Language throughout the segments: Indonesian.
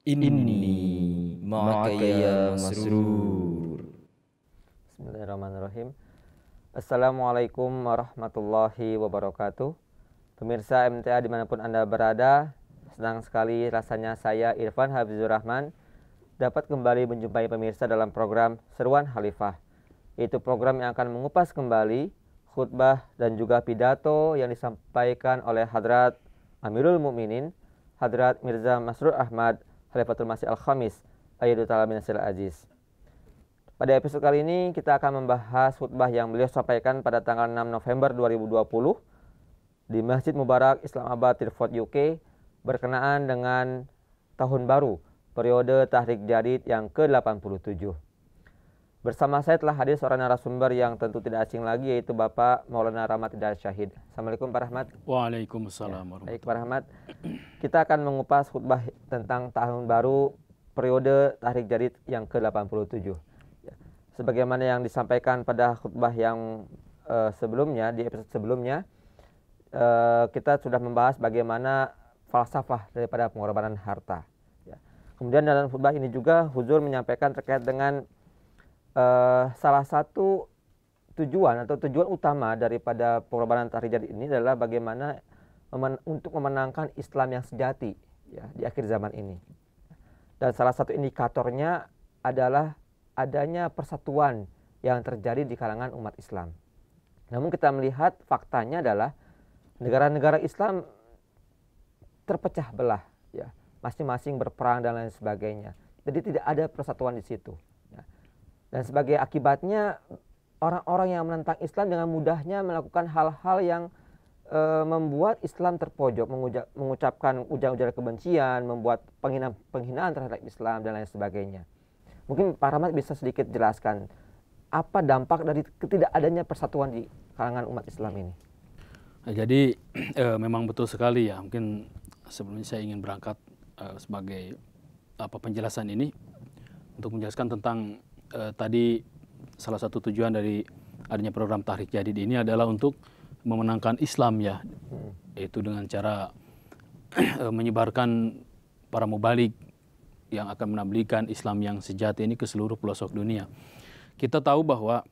Inni ma'aka ya masrur. Bismillahirrahmanirrahim. Assalamualaikum warahmatullahi wabarakatuh. Pemirsa MTA dimanapun Anda berada, senang sekali rasanya saya Irfan Habibur Rahman dapat kembali menjumpai pemirsa dalam program Seruan Khalifah. Itu program yang akan mengupas kembali khutbah dan juga pidato yang disampaikan oleh Hadrat Amirul Mukminin Hadrat Mirza Masroor Ahmad Khalifatul Masih Al-Khamis Ayyadu Ta'ala Binasil Aziz. Pada episode kali ini kita akan membahas khutbah yang beliau sampaikan pada tanggal 6 November 2020 di Masjid Mubarak Islamabad, Tilford, UK berkenaan dengan tahun baru periode Tahrik Jadid yang ke-87. Bersama saya telah hadir seorang narasumber yang tentu tidak asing lagi, yaitu Bapak Maulana Rahmat Hidayat Syahid. Assalamualaikum Pak Rahmat. Waalaikumsalam warahmatullahi Baik Pak Rahmat, kita akan mengupas khutbah tentang tahun baru periode Tahrik Jadid yang ke-87. Sebagaimana yang disampaikan pada khutbah yang sebelumnya, di episode sebelumnya, kita sudah membahas bagaimana falsafah daripada pengorbanan harta. Kemudian dalam khutbah ini juga Huzur menyampaikan terkait dengan salah satu tujuan utama daripada pengorbanan Tahrik Jadid ini adalah bagaimana untuk memenangkan Islam yang sejati ya, di akhir zaman ini. Dan salah satu indikatornya adalah adanya persatuan yang terjadi di kalangan umat Islam. Namun kita melihat faktanya adalah negara-negara Islam terpecah belah, ya, masing-masing berperang dan lain sebagainya. Jadi tidak ada persatuan di situ. Ya. Dan sebagai akibatnya orang-orang yang menentang Islam dengan mudahnya melakukan hal-hal yang membuat Islam terpojok, mengucapkan ujaran-ujaran kebencian, membuat penghinaan terhadap Islam dan lain sebagainya. Mungkin Pak Rahmat bisa sedikit jelaskan apa dampak dari ketidakadanya persatuan di kalangan umat Islam ini. Jadi memang betul sekali ya. Mungkin sebelumnya saya ingin berangkat sebagai penjelasan ini untuk menjelaskan tentang tadi salah satu tujuan dari adanya program Tahrik Jadid ini adalah untuk memenangkan Islam ya, yaitu dengan cara menyebarkan para mubalik yang akan menablighkan Islam yang sejati ini ke seluruh pelosok dunia. Kita tahu bahwa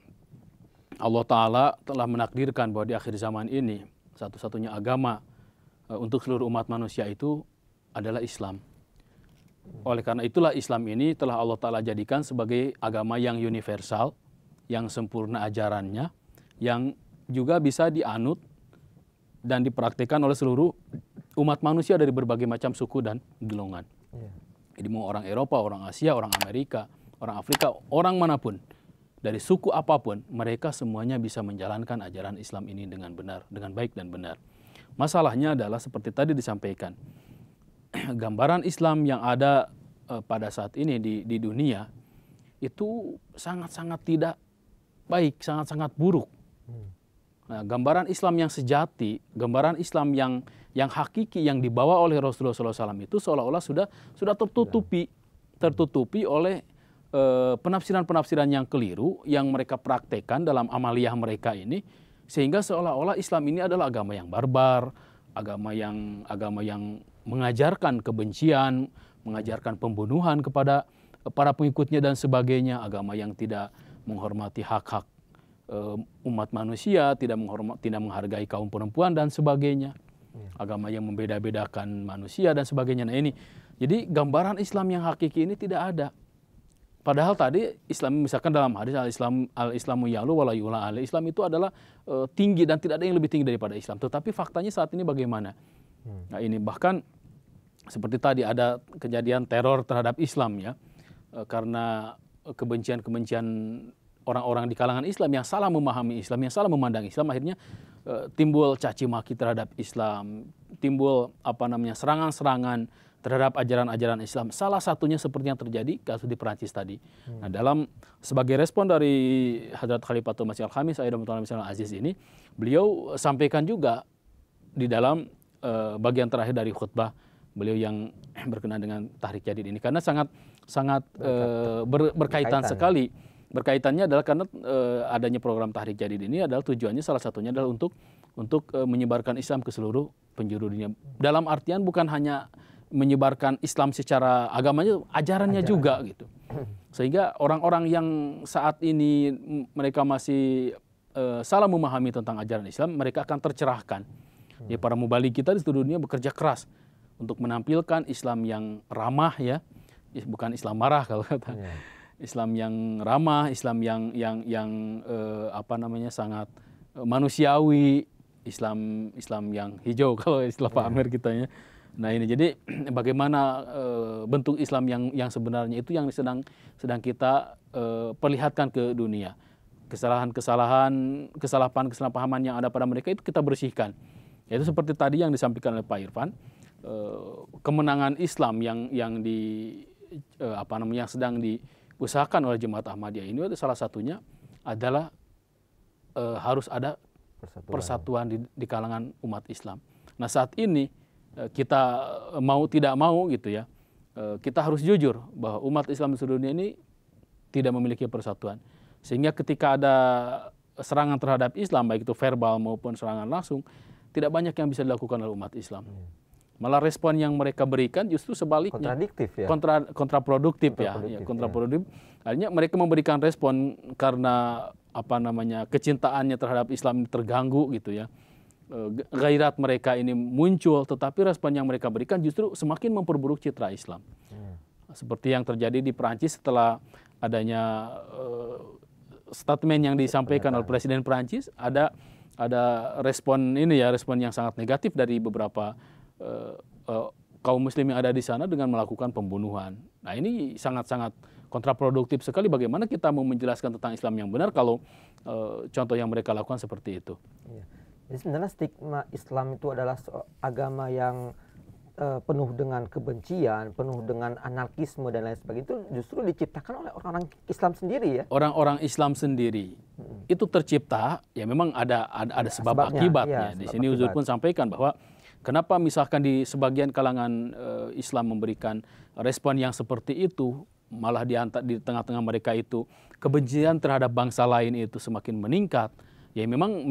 Allah Ta'ala telah menakdirkan bahwa di akhir zaman ini satu-satunya agama untuk seluruh umat manusia itu adalah Islam. Oleh karena itulah Islam ini telah Allah Ta'ala jadikan sebagai agama yang universal, yang sempurna ajarannya, yang juga bisa dianut dan dipraktikkan oleh seluruh umat manusia dari berbagai macam suku dan golongan. Jadi mau orang Eropa, orang Asia, orang Amerika, orang Afrika, orang manapun, dari suku apapun, mereka semuanya bisa menjalankan ajaran Islam ini dengan benar, dengan baik dan benar. Masalahnya adalah seperti tadi disampaikan, gambaran Islam yang ada pada saat ini di dunia itu sangat-sangat tidak baik, sangat-sangat buruk. Nah, gambaran Islam yang sejati, gambaran Islam yang hakiki yang dibawa oleh Rasulullah SAW itu seolah-olah sudah tertutupi oleh penafsiran-penafsiran yang keliru yang mereka praktekkan dalam amaliyah mereka ini, sehingga seolah-olah Islam ini adalah agama yang barbar, agama yang mengajarkan kebencian, mengajarkan pembunuhan kepada para pengikutnya dan sebagainya, agama yang tidak menghormati hak-hak umat manusia, tidak menghargai kaum perempuan dan sebagainya, agama yang membeda-bedakan manusia dan sebagainya. Nah ini, jadi gambaran Islam yang hakiki ini tidak ada. Padahal tadi Islam misalkan dalam hadis al-Islamu ya'lu wa la yu'la alaihi, Islam itu adalah tinggi dan tidak ada yang lebih tinggi daripada Islam. Tetapi faktanya saat ini bagaimana? Nah ini bahkan seperti tadi ada kejadian teror terhadap Islam ya, karena kebencian-kebencian orang-orang di kalangan Islam yang salah memahami Islam, yang salah memandang Islam, akhirnya timbul caci maki terhadap Islam, timbul serangan-serangan terhadap ajaran-ajaran Islam. Salah satunya seperti yang terjadi kasus di Perancis tadi. Nah, sebagai respon dari Hadrat Khalifatul Masih Al-Khamis Ayyadu Ta'ala Aziz ini, beliau sampaikan juga di dalam bagian terakhir dari khutbah beliau yang berkenaan dengan Tahrik Jadid ini, karena sangat berkaitan sekali. Berkaitannya adalah karena adanya program Tahrik Jadid ini adalah tujuannya salah satunya adalah untuk menyebarkan Islam ke seluruh penjuru dunia. Dalam artian bukan hanya menyebarkan Islam secara agamanya, ajarannya juga gitu. Sehingga orang-orang yang saat ini mereka masih salah memahami tentang ajaran Islam, mereka akan tercerahkan. Ya, para mubalik kita di seluruh dunia bekerja keras untuk menampilkan Islam yang ramah, ya, bukan Islam marah kalau kata. Islam yang ramah, Islam yang apa namanya, sangat manusiawi, Islam yang hijau kalau istilah Pak Amer kita, ya. Nah ini jadi bagaimana bentuk Islam yang sebenarnya itu yang sedang kita perlihatkan ke dunia. Kesalahpahaman yang ada pada mereka itu kita bersihkan. Yaitu seperti tadi yang disampaikan oleh Pak Irfan, kemenangan Islam yang sedang diusahakan oleh Jemaat Ahmadiyah ini, salah satunya adalah harus ada persatuan di kalangan umat Islam. Nah saat ini kita mau tidak mau gitu ya, kita harus jujur bahwa umat Islam di seluruh dunia ini tidak memiliki persatuan. Sehingga ketika ada serangan terhadap Islam, baik itu verbal maupun serangan langsung, tidak banyak yang bisa dilakukan oleh umat Islam. Malah respon yang mereka berikan justru sebaliknya. Kontradiktif ya? Kontraproduktif. Kontraproduktif. Artinya mereka memberikan respon karena kecintaannya terhadap Islam terganggu gitu ya. Gairat mereka ini muncul, tetapi respon yang mereka berikan justru semakin memperburuk citra Islam. Seperti yang terjadi di Perancis setelah adanya statement yang disampaikan oleh Presiden Perancis, ada respon yang sangat negatif dari beberapa kaum muslim yang ada di sana dengan melakukan pembunuhan. Nah ini sangat-sangat kontraproduktif sekali. Bagaimana kita mau menjelaskan tentang Islam yang benar kalau contoh yang mereka lakukan seperti itu. Jadi sebenarnya stigma Islam itu adalah agama yang penuh dengan kebencian, penuh dengan anarkisme dan lain sebagainya, itu justru diciptakan oleh orang-orang Islam sendiri ya? Orang-orang Islam sendiri itu tercipta, ya memang ada sebab akibatnya. Di sini Huzur pun sampaikan bahwa kenapa misalkan di sebagian kalangan Islam memberikan respon yang seperti itu, malah di tengah-tengah mereka itu kebencian terhadap bangsa lain itu semakin meningkat. Ya memang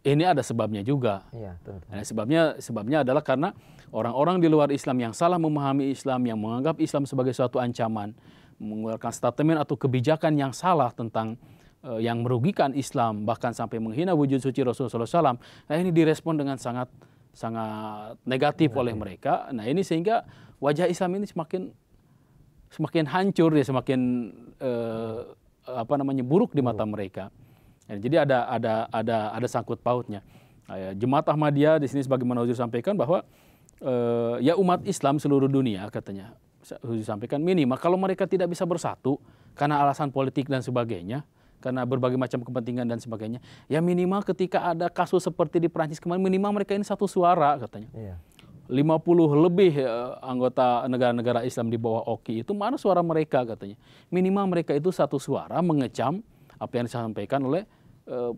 ini ada sebabnya juga. Ya, nah, sebabnya adalah karena orang-orang di luar Islam yang salah memahami Islam, yang menganggap Islam sebagai suatu ancaman, mengeluarkan statement atau kebijakan yang salah tentang yang merugikan Islam, bahkan sampai menghina wujud suci Rasulullah SAW. Nah ini direspon dengan sangat negatif oleh mereka. Nah ini sehingga wajah Islam ini semakin hancur, ya, semakin buruk di mata mereka. Jadi ada sangkut pautnya. Jemaat Ahmadiyah di sini sebagaimana Huzur sampaikan bahwa ya umat Islam seluruh dunia, katanya Huzur sampaikan, minimal kalau mereka tidak bisa bersatu karena alasan politik dan sebagainya, karena berbagai macam kepentingan dan sebagainya, ya minimal ketika ada kasus seperti di Perancis kemarin, minimal mereka ini satu suara, katanya. 50 lebih anggota negara-negara Islam di bawah OKI itu, mana suara mereka, katanya. Minimal mereka itu satu suara mengecam apa yang disampaikan oleh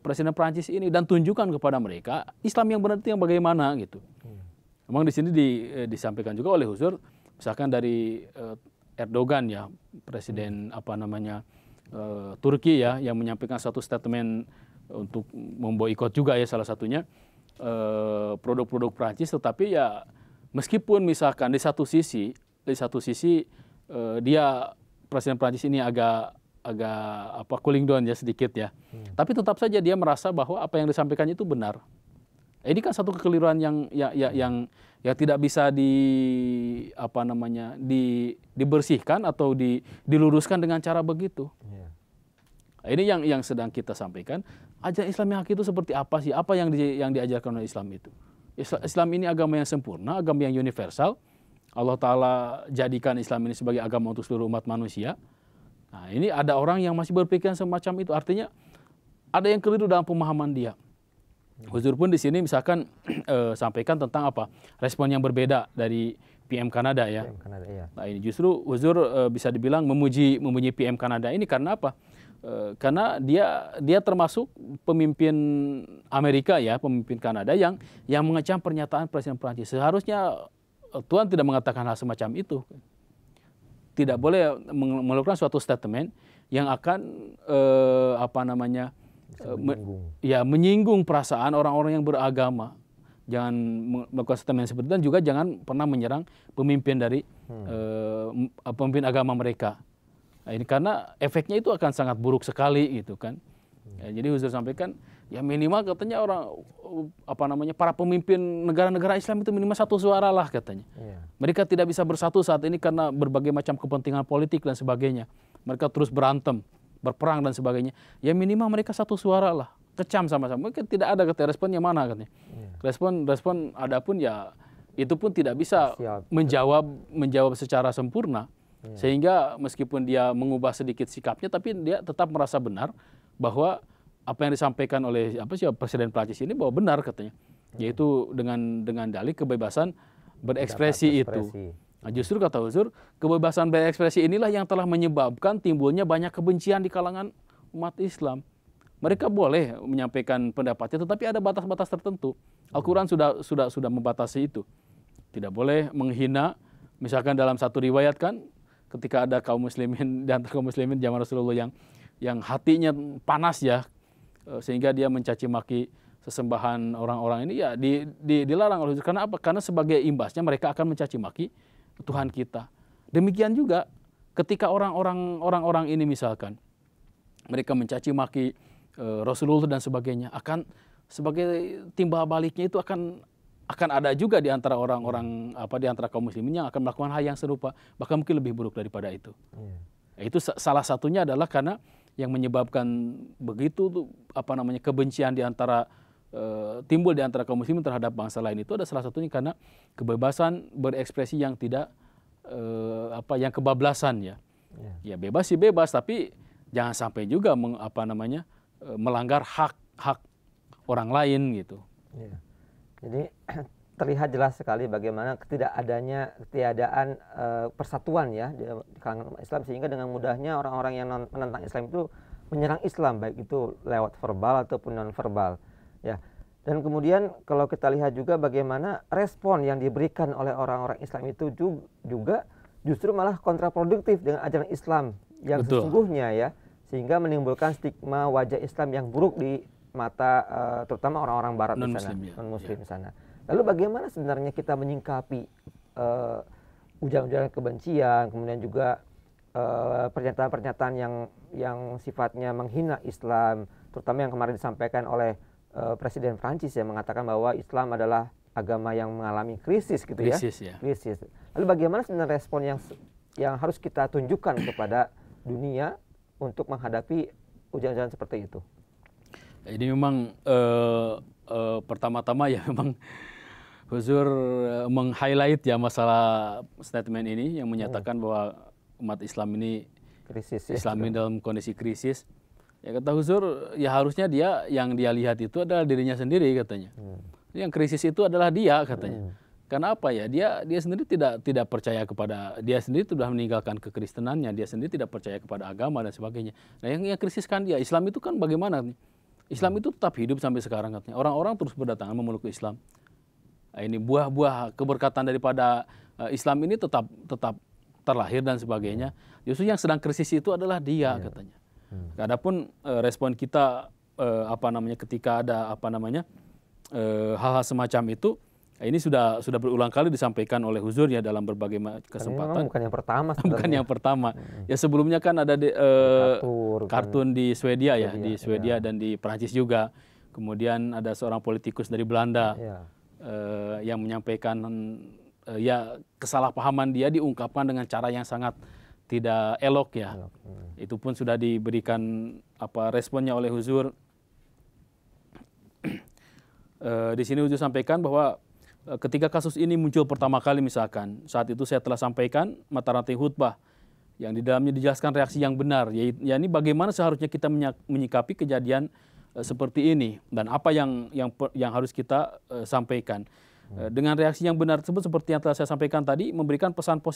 Presiden Perancis ini, dan tunjukkan kepada mereka Islam yang benar itu yang bagaimana gitu. Memang di sini disampaikan juga oleh Huzur, misalkan dari Erdogan, ya, Presiden Turki, ya, yang menyampaikan satu statement untuk memboikot juga, ya, salah satunya produk-produk Perancis. Tetapi ya meskipun misalkan di satu sisi dia Presiden Perancis ini agak cooling down ya sedikit, ya. Tapi tetap saja dia merasa bahwa apa yang disampaikannya itu benar. Ini kan satu kekeliruan yang tidak bisa dibersihkan atau diluruskan dengan cara begitu. Ini yang sedang kita sampaikan. Ajaran Islam yang hakiki itu seperti apa sih? Apa yang diajarkan oleh Islam itu? Islam ini agama yang sempurna, agama yang universal. Allah Ta'ala jadikan Islam ini sebagai agama untuk seluruh umat manusia. Nah, ini ada orang yang masih berpikiran semacam itu. Artinya ada yang keliru dalam pemahaman dia. Huzur pun di sini misalkan sampaikan tentang respon yang berbeda dari PM Kanada, ya. PM Kanada, ya. Nah ini justru Huzur bisa dibilang memuji PM Kanada ini karena apa? Karena dia termasuk pemimpin Amerika, ya, pemimpin Kanada yang mengecam pernyataan Presiden Prancis. Seharusnya Tuhan tidak mengatakan hal semacam itu. Tidak boleh melakukan suatu statement yang akan menyinggung perasaan orang-orang yang beragama. melakukan statement seperti itu, dan juga jangan pernah menyerang pemimpin dari pemimpin agama mereka. Nah, ini karena efeknya itu akan sangat buruk sekali gitu kan. Ya, jadi Huzur sampaikan ya minimal katanya para pemimpin negara-negara Islam itu minimal satu suara lah katanya. Mereka tidak bisa bersatu saat ini karena berbagai macam kepentingan politik dan sebagainya. Mereka terus berantem, berperang dan sebagainya. Ya minimal mereka satu suara lah, kecam sama-sama. Mungkin tidak ada responnya mana katanya. Respon ada pun ya itu pun tidak bisa menjawab secara sempurna. Sehingga meskipun dia mengubah sedikit sikapnya, tapi dia tetap merasa benar bahwa apa yang disampaikan oleh Presiden Prancis ini bahwa benar katanya, yaitu dengan dalih kebebasan berekspresi itu. Nah, justru kata Huzur, kebebasan berekspresi inilah yang telah menyebabkan timbulnya banyak kebencian di kalangan umat Islam. Mereka boleh menyampaikan pendapatnya, tetapi ada batas-batas tertentu. Al-Quran sudah membatasi itu. Tidak boleh menghina. Misalkan dalam satu riwayat kan, ketika ada kaum muslimin di antara kaum muslimin zaman Rasulullah yang hatinya panas ya, sehingga dia mencaci maki sesembahan orang-orang ini, ya dilarang oleh Huzur. Karena apa? Karena sebagai imbasnya mereka akan mencaci maki Tuhan kita. Demikian juga ketika orang-orang ini misalkan mereka mencaci maki Rasulullah dan sebagainya, akan sebagai timbal baliknya itu akan ada juga di antara orang-orang di antara kaum muslimin yang akan melakukan hal yang serupa, bahkan mungkin lebih buruk daripada itu. Itu salah satunya adalah karena yang menyebabkan begitu kebencian di antara timbul di antara kaum muslimin terhadap bangsa lain itu ada salah satunya karena kebebasan berekspresi yang tidak yang kebablasan ya. Ya bebas sih bebas, tapi jangan sampai juga melanggar hak orang lain gitu. Jadi terlihat jelas sekali bagaimana ketiadaan persatuan ya di kalangan umat Islam, sehingga dengan mudahnya orang-orang yang menentang Islam itu menyerang Islam, baik itu lewat verbal ataupun non verbal ya. Dan kemudian kalau kita lihat juga bagaimana respon yang diberikan oleh orang-orang Islam itu juga justru malah kontraproduktif dengan ajaran Islam yang sesungguhnya ya, sehingga menimbulkan stigma wajah Islam yang buruk di mata terutama orang-orang Barat di sana, non-Muslim di sana. Lalu bagaimana sebenarnya kita menyingkapi ujaran-ujaran kebencian, kemudian juga pernyataan-pernyataan yang sifatnya menghina Islam, terutama yang kemarin disampaikan oleh Presiden Prancis yang mengatakan bahwa Islam adalah agama yang mengalami krisis gitu ya. Krisis. Lalu bagaimana sebenarnya respon yang harus kita tunjukkan kepada dunia untuk menghadapi ujaran-ujaran seperti itu? Ini memang pertama-tama ya memang Huzur meng-highlight ya masalah statement ini yang menyatakan bahwa umat Islam ini dalam kondisi krisis. Ya kata Huzur, ya harusnya yang dia lihat itu adalah dirinya sendiri katanya. Yang krisis itu adalah dia katanya. Karena apa ya? Dia sendiri tidak percaya kepada, dia sendiri sudah meninggalkan kekristenannya, dia sendiri tidak percaya kepada agama dan sebagainya. Nah, yang krisis kan dia. Islam itu kan bagaimana nih? Islam itu tetap hidup sampai sekarang katanya. Orang-orang terus berdatangan memeluk Islam. Nah, ini buah-buah keberkatan daripada Islam ini tetap terlahir dan sebagainya. Justru yang sedang krisis itu adalah dia katanya. Adapun respon kita ketika ada hal-hal semacam itu, ini sudah berulang kali disampaikan oleh Huzur ya dalam berbagai kesempatan. Bukan yang pertama. Bukan yang pertama. Ya sebelumnya kan ada kartun di Swedia ya, di Swedia dan di Perancis juga. Kemudian ada seorang politikus dari Belanda yang menyampaikan kesalahpahaman dia diungkapkan dengan cara yang sangat tidak elok ya. Itu pun sudah diberikan responnya oleh Huzur. Di sini Huzur sampaikan bahwa ketika kasus ini muncul pertama kali misalkan, saat itu saya telah sampaikan mata rantai khutbah yang di dalamnya dijelaskan reaksi yang benar, yakni bagaimana seharusnya kita menyikapi kejadian seperti ini dan apa yang harus kita sampaikan. Dengan reaksi yang benar tersebut seperti yang telah saya sampaikan tadi, memberikan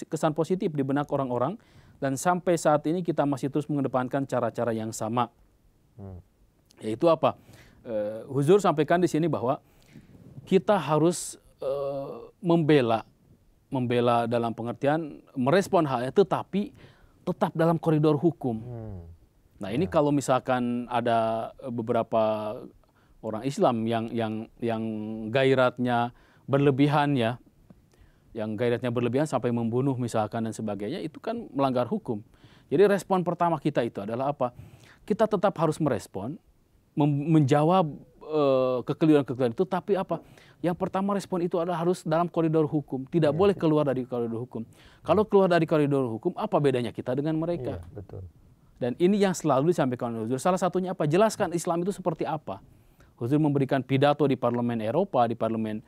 kesan positif di benak orang-orang, dan sampai saat ini kita masih terus mengedepankan cara-cara yang sama. Yaitu apa? Huzur sampaikan di sini bahwa kita harus membela dalam pengertian merespon halnya, tetapi tetap dalam koridor hukum. Nah ini kalau misalkan ada beberapa orang Islam yang gairatnya berlebihan ya, yang gairatnya berlebihan sampai membunuh misalkan dan sebagainya, itu kan melanggar hukum. Jadi respon pertama kita itu adalah apa? Kita tetap harus merespon, menjawab kekeliruan-kekeliruan itu, tapi apa? Yang pertama respon itu adalah harus dalam koridor hukum, tidak boleh keluar dari koridor hukum. Kalau keluar dari koridor hukum, apa bedanya kita dengan mereka? Iya, betul. Dan ini yang selalu disampaikan oleh Huzur. Salah satunya apa? Jelaskan Islam itu seperti apa. Huzur memberikan pidato di parlemen Eropa, di parlemen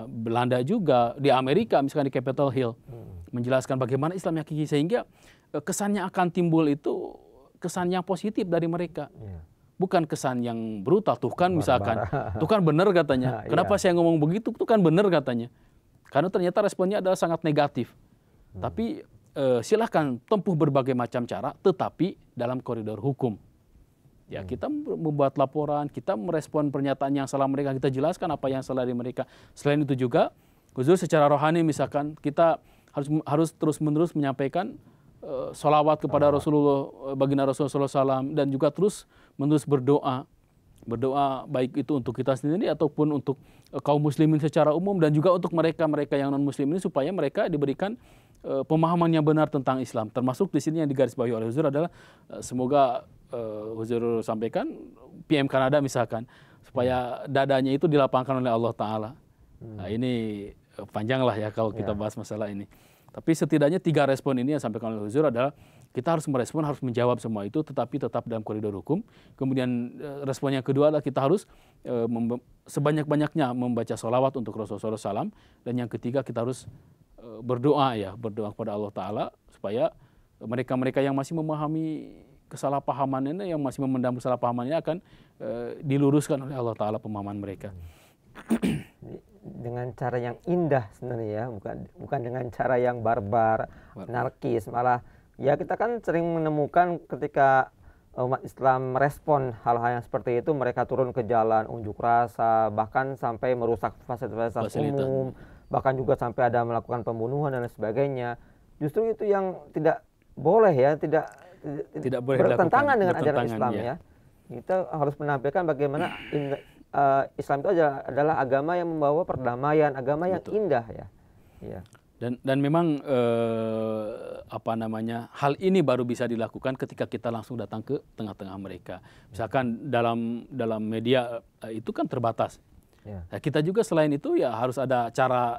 Belanda juga, di Amerika misalkan di Capitol Hill, menjelaskan bagaimana Islam yang hakiki, sehingga kesannya akan timbul itu kesan yang positif dari mereka. Bukan kesan yang brutal. Tuh kan misalkan, tuh kan benar katanya. Kenapa saya ngomong begitu? Tuh kan benar katanya. Karena ternyata responnya adalah sangat negatif. Tapi silahkan tempuh berbagai macam cara, tetapi dalam koridor hukum. Ya, kita membuat laporan, kita merespon pernyataan yang salah mereka, kita jelaskan apa yang salah dari mereka. Selain itu juga, Huzur secara rohani misalkan kita harus terus-menerus menyampaikan sholawat kepada Rasulullah, baginda Rasulullah SAW, dan juga terus-menerus berdoa baik itu untuk kita sendiri ataupun untuk kaum muslimin secara umum, dan juga untuk mereka yang non muslim ini, supaya mereka diberikan pemahaman yang benar tentang Islam. Termasuk di sini yang digarisbawahi oleh Huzur adalah semoga Huzur sampaikan PM Kanada misalkan, supaya dadanya itu dilapangkan oleh Allah Ta'ala. Nah, ini panjang lah ya kalau kita bahas masalah ini. Tapi setidaknya 3 respon ini yang disampaikan oleh Huzur adalah kita harus merespon, harus menjawab semua itu, tetapi tetap dalam koridor hukum. Kemudian respon yang kedua adalah kita harus sebanyak-banyaknya membaca sholawat untuk Rasulullah SAW. Dan yang ketiga kita harus berdoa kepada Allah Ta'ala, supaya mereka-mereka yang masih memahami kesalahpahaman ini, yang masih memendam kesalahpahaman ini, akan diluruskan oleh Allah Ta'ala pemahaman mereka. Dengan cara yang indah sebenarnya ya, bukan dengan cara yang barbar, anarkis. Malah ya kita kan sering menemukan ketika umat Islam merespon hal-hal yang seperti itu, mereka turun ke jalan, unjuk rasa, bahkan sampai merusak fasilitas umum, bahkan juga sampai ada melakukan pembunuhan dan lain sebagainya. Justru itu yang tidak boleh ya, tidak boleh bertentangan dengan ajaran Islam ya. Kita harus menampilkan bagaimana Islam itu adalah agama yang membawa perdamaian, agama yang indah ya. Dan memang hal ini baru bisa dilakukan ketika kita langsung datang ke tengah-tengah mereka. Misalkan dalam media itu kan terbatas. Nah, kita juga selain itu ya harus ada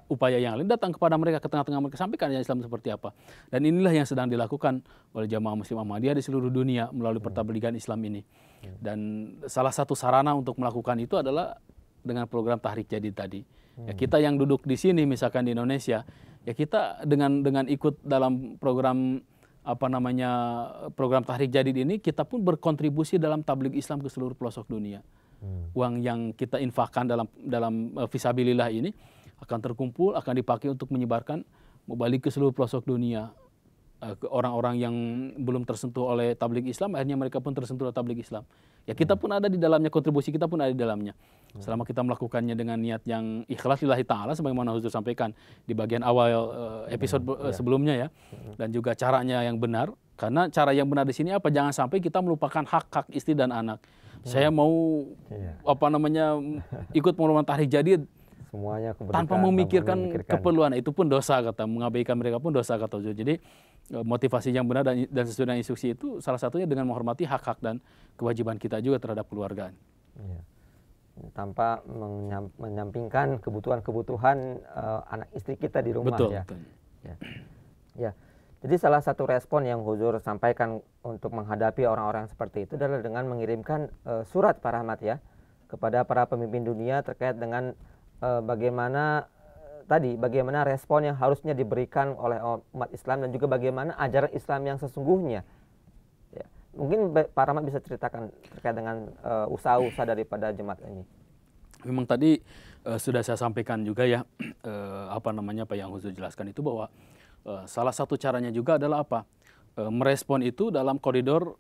upaya yang lain, datang kepada mereka, ke tengah-tengah mereka, sampaikan Islam seperti apa. Dan inilah yang sedang dilakukan oleh Jamaah Muslim Ahmadiyah di seluruh dunia melalui pertabligan Islam ini. Dan salah satu sarana untuk melakukan itu adalah dengan program Tahrik Jadid tadi. Ya, kita yang duduk di sini misalkan di Indonesia, ya kita dengan ikut dalam program program Tahrik Jadid ini, kita pun berkontribusi dalam tabligh Islam ke seluruh pelosok dunia. Uang yang kita infakkan dalam fisabilillah ini akan terkumpul, akan dipakai untuk menyebarkan, balik ke seluruh pelosok dunia. Ke orang-orang yang belum tersentuh oleh tabligh Islam, akhirnya mereka pun tersentuh oleh tabligh Islam. Ya, kita pun ada di dalamnya, kontribusi kita pun ada di dalamnya. Selama kita melakukannya dengan niat yang ikhlas lillahi ta'ala, sebagaimana Huzur sampaikan di bagian awal episode sebelumnya ya. Dan juga caranya yang benar. Karena cara yang benar di sini apa? Jangan sampai kita melupakan hak-hak istri dan anak. Saya mau ikut program Tahrik Jadid semuanya tanpa memikirkan keperluan, itu pun dosa, kata, mengabaikan mereka pun dosa, kata Huzur. Jadi motivasi yang benar dan sesuai dengan instruksi itu salah satunya dengan menghormati hak-hak dan kewajiban kita juga terhadap keluarga. Tanpa menyampingkan kebutuhan anak istri kita di rumah. Betul. Ya. Jadi salah satu respon yang Huzur sampaikan untuk menghadapi orang-orang seperti itu adalah dengan mengirimkan surat Pak Rahmat ya kepada para pemimpin dunia terkait dengan bagaimana respon yang harusnya diberikan oleh umat Islam, dan juga bagaimana ajaran Islam yang sesungguhnya. Ya. Mungkin Pak Rahmat bisa ceritakan terkait dengan usaha-usaha daripada jemaat ini. Memang tadi sudah saya sampaikan juga ya, apa yang Huzur jelaskan itu, bahwa salah satu caranya juga adalah merespon itu dalam koridor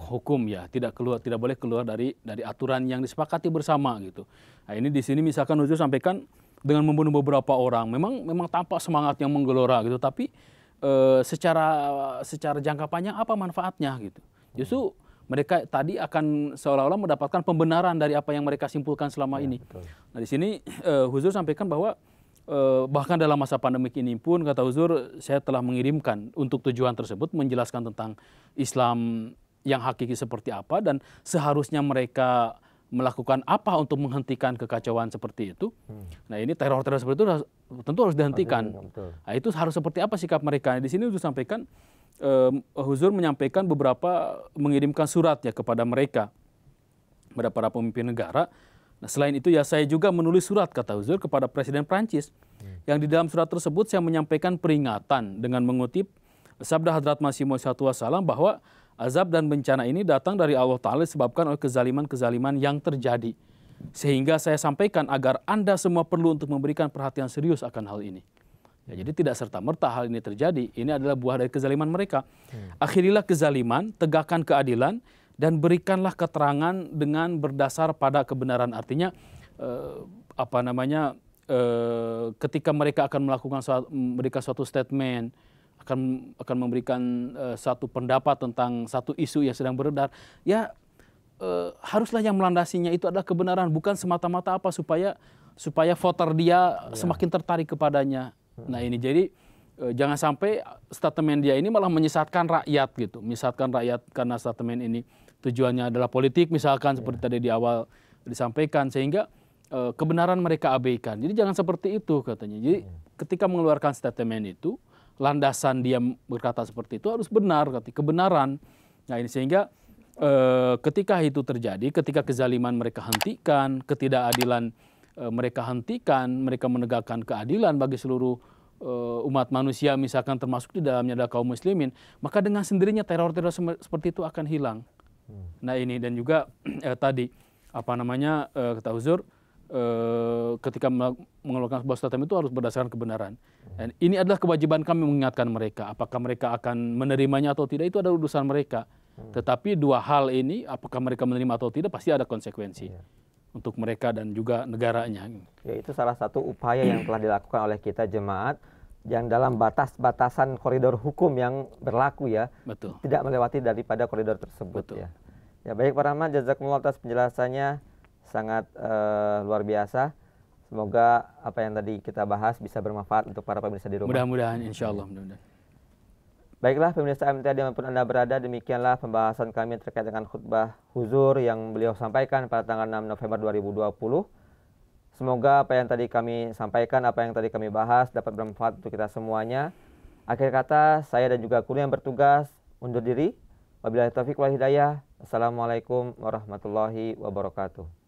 hukum ya, tidak boleh keluar dari aturan yang disepakati bersama gitu. Nah, ini di sini misalkan Huzur sampaikan dengan membunuh beberapa orang, memang tampak semangat yang menggelora gitu, tapi secara jangka panjang apa manfaatnya gitu. Justru mereka tadi akan seolah-olah mendapatkan pembenaran dari apa yang mereka simpulkan selama ini. Betul. Nah di sini Huzur sampaikan bahwa bahkan dalam masa pandemik ini pun, kata Huzur, saya telah mengirimkan untuk tujuan tersebut, menjelaskan tentang Islam yang hakiki seperti apa dan seharusnya mereka melakukan apa untuk menghentikan kekacauan seperti itu. Nah ini teror-teror seperti itu tentu harus dihentikan. Nah itu harus seperti apa sikap mereka. Di sini Huzur sampaikan, Huzur menyampaikan mengirimkan surat ya kepada mereka, kepada para pemimpin negara. Nah selain itu ya saya juga menulis surat, kata Huzur, kepada Presiden Prancis. Yang di dalam surat tersebut saya menyampaikan peringatan dengan mengutip sabda Hadrat Masih Maud SAW bahwa azab dan bencana ini datang dari Allah Ta'ala disebabkan oleh kezaliman-kezaliman yang terjadi. Sehingga saya sampaikan agar Anda semua perlu untuk memberikan perhatian serius akan hal ini. Ya, jadi tidak serta-merta hal ini terjadi. Ini adalah buah dari kezaliman mereka. Akhirilah kezaliman, tegakkan keadilan, dan berikanlah keterangan dengan berdasar pada kebenaran. Artinya, ketika mereka akan memberikan suatu statement, akan memberikan satu pendapat tentang satu isu yang sedang beredar, ya haruslah yang melandasinya itu adalah kebenaran, bukan semata-mata supaya voter dia semakin tertarik kepadanya. Nah ini jadi jangan sampai statement dia ini malah menyesatkan rakyat gitu, menyesatkan rakyat karena statement ini tujuannya adalah politik misalkan seperti tadi di awal disampaikan, sehingga kebenaran mereka abaikan. Jadi jangan seperti itu katanya. Jadi ketika mengeluarkan statement itu, landasan dia berkata seperti itu harus benar, kebenaran. Nah ini sehingga ketika itu terjadi, ketika kezaliman mereka hentikan, ketidakadilan mereka hentikan, mereka menegakkan keadilan bagi seluruh umat manusia, misalkan termasuk di dalamnya ada kaum muslimin, maka dengan sendirinya teror-teror seperti itu akan hilang. Nah ini dan juga tadi kata Huzur, ketika mengeluarkan sebuah statement itu harus berdasarkan kebenaran. Dan ini adalah kewajiban kami mengingatkan mereka. Apakah mereka akan menerimanya atau tidak, itu adalah urusan mereka. Tetapi dua hal ini, apakah mereka menerima atau tidak, pasti ada konsekuensi untuk mereka dan juga negaranya. Ya, itu salah satu upaya yang telah dilakukan oleh kita jemaat yang dalam batasan koridor hukum yang berlaku ya. Betul. Tidak melewati daripada koridor tersebut. Betul. Ya. Ya baik Pak Rahmat, jazakumullah atas penjelasannya, sangat luar biasa. Semoga apa yang tadi kita bahas bisa bermanfaat untuk para pemirsa di rumah. Mudah-mudahan, insya Allah. Baiklah pemirsa MTA dimanapun Anda berada, demikianlah pembahasan kami terkait dengan khutbah Huzur yang beliau sampaikan pada tanggal 6 November 2020. Semoga apa yang tadi kami sampaikan, apa yang tadi kami bahas dapat bermanfaat untuk kita semuanya. Akhir kata, saya dan juga kru yang bertugas undur diri. Wabillahi taufiq wal hidayah. Assalamualaikum warahmatullahi wabarakatuh.